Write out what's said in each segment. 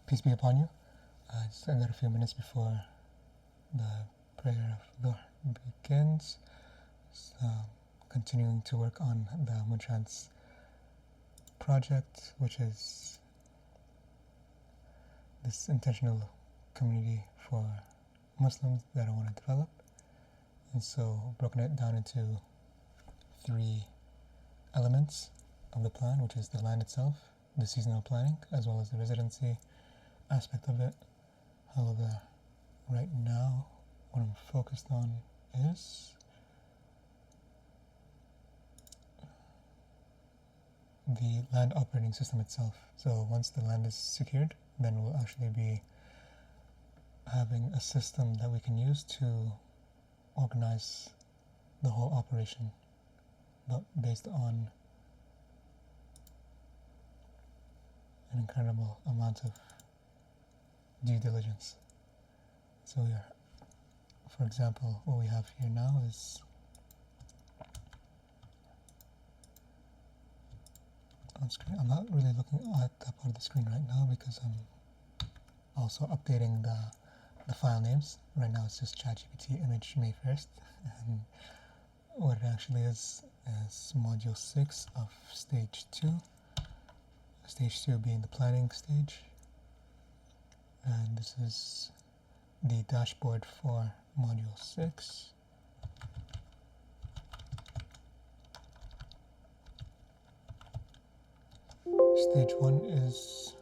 Peace be upon you. I got a few minutes before the prayer of Dhuhr begins. So, continuing to work on the Moontrance project, which is this intentional community for Muslims that I want to develop. And so, broken it down into 3 elements of the plan, which is the land itself, the seasonal planning, as well as the residency aspect of it. However, right now, what I'm focused on is the land operating system itself. So once the land is secured, then we'll actually be having a system that we can use to organize the whole operation, but based on an incredible amount of due diligence. So here, for example, what we have here now is on screen. I'm not really looking at that part of the screen right now because I'm also updating the file names. Right now it's just ChatGPT image May 1st, and what it actually is module 6 of stage 2. Stage 2 being the planning stage, and this is the dashboard for module 6. Stage 1 is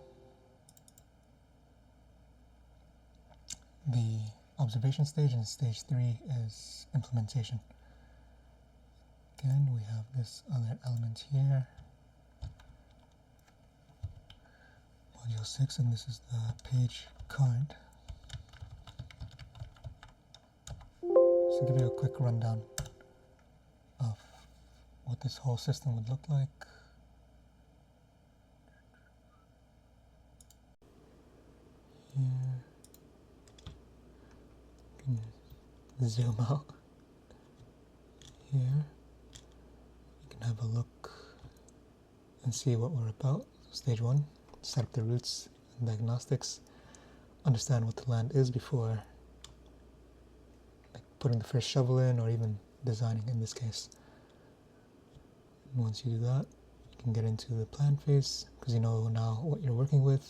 the observation stage, and stage 3 is implementation. Again, we have this other element here, module 6, and this is the page card. So to give you a quick rundown of what this whole system would look like. Here, you can zoom out. Here, you can have a look and see what we're about. Stage 1, set up the roots and diagnostics, understand what the land is before putting the first shovel in, or even designing in this case. And once you do that, you can get into the plan phase, because you know now what you're working with.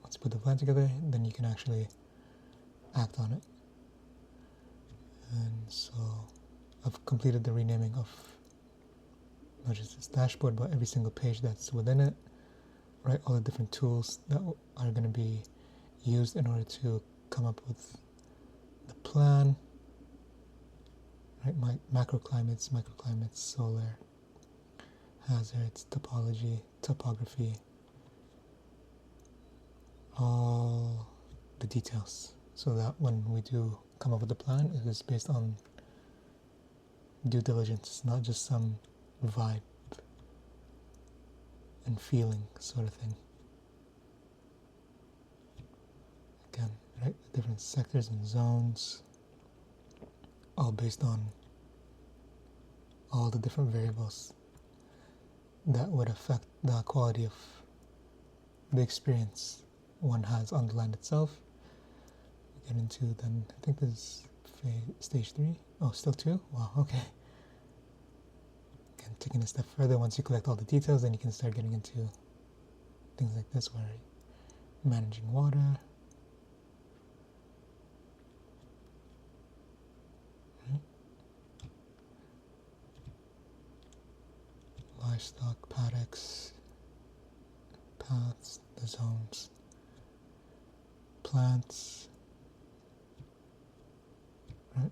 Once you put the plan together, then you can actually act on it. And so I've completed the renaming of not just this dashboard, but every single page that's within it, right? All the different tools that are going to be used in order to come up with the plan, right? Macroclimates, microclimates, solar, hazards, topology, topography, all the details, so that when we do come up with a plan, it is based on due diligence, not just some vibe and feeling sort of thing. Again, right, the different sectors and zones, all based on all the different variables that would affect the quality of the experience one has on the land itself. We get into then, I think this is stage 3. Oh, still 2? Wow, okay. Again, taking a step further, once you collect all the details, then you can start getting into things like this, where you're managing water, livestock, paddocks, paths, the zones, plants, right?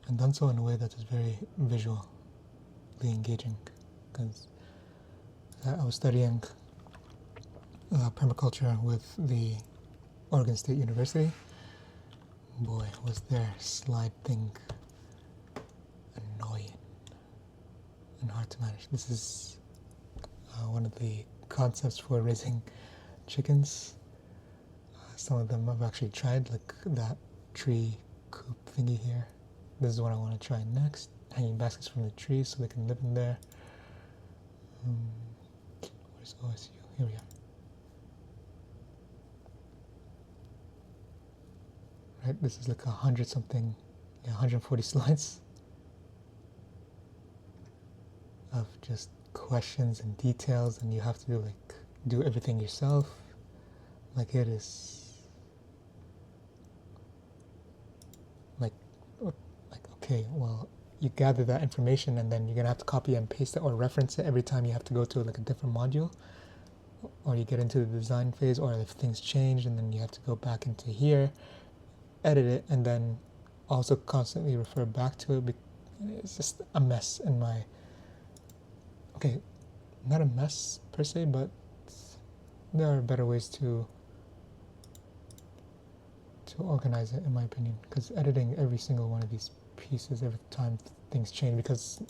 And done so in a way that is very visually engaging, because I was studying permaculture with the Oregon State University. Boy, was their slide thing annoying and hard to manage. This is one of the concepts for raising chickens. Some of them I've actually tried, like that tree coop thingy here. This is what I want to try next. Hanging baskets from the trees so they can live in there. Where's OSU? Here we are. Right, this is like 100 something, yeah, 140 slides of just questions and details, and you have to do everything yourself. Like it is like okay, well, you gather that information and then you're gonna have to copy and paste it or reference it every time you have to go to like a different module, or you get into the design phase, or if things change and then you have to go back into here, edit it, and then also constantly refer back to it. It's just a mess in my, okay, not a mess per se, but there are better ways to organize it, in my opinion, because editing every single one of these pieces every time things change, because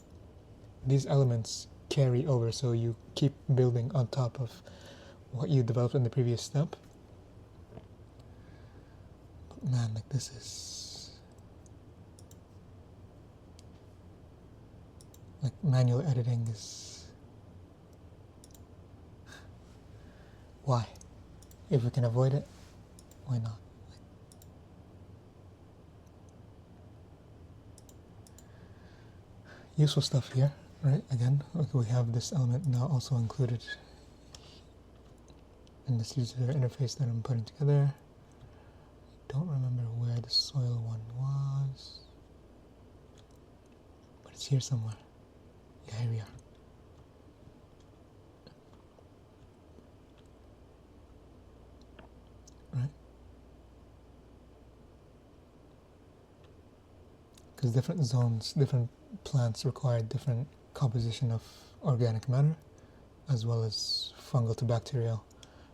these elements carry over, so you keep building on top of what you developed in the previous step. But man, like this is like manual editing is why? If we can avoid it, why not? Useful stuff here, right? Again, we have this element now also included in this user interface that I'm putting together. I don't remember where the soil one was, but it's here somewhere. Yeah, here we are. Right? Because different zones, different plants require different composition of organic matter, as well as fungal to bacterial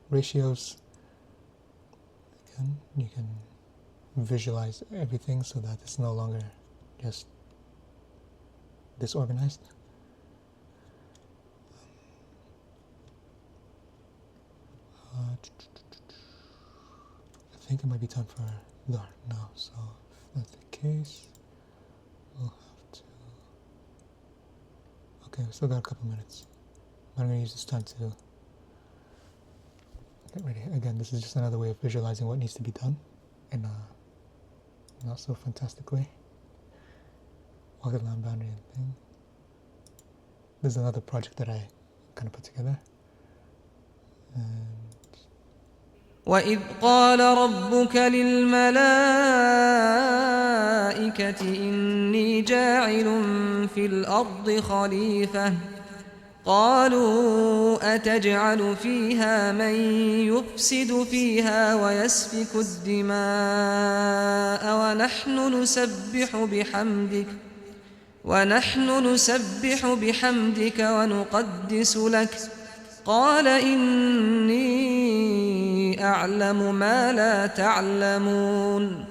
ratios. Again, you can visualize everything so that it's no longer just disorganized. I think it might be time for Dar now, so if that's the case, we'll have to... Okay, we still got a couple minutes. But I'm going to use this time to get ready. Again, this is just another way of visualizing what needs to be done in a not so fantastic way. Pocket land boundary and thing. This is another project that I kind of put together. And وَإِذْ قَالَ رَبُّكَ لِلْمَلَائِكَةِ إِنِّي جَاعِلٌ فِي الْأَرْضِ خَلِيفَةً قَالُوا أَتَجْعَلُ فِيهَا مَن يُفْسِدُ فِيهَا وَيَسْفِكُ الدِّمَاءَ ونحن نسبح بحمدك ونقدس لك قال إني أعلم ما لا تعلمون.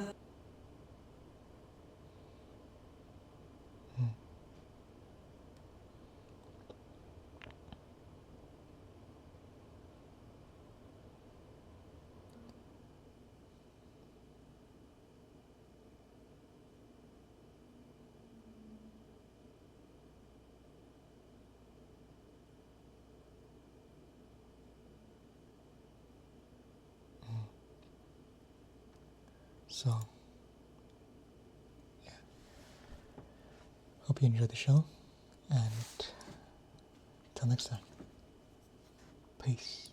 so, yeah. Hope you enjoyed the show, and until next time, peace.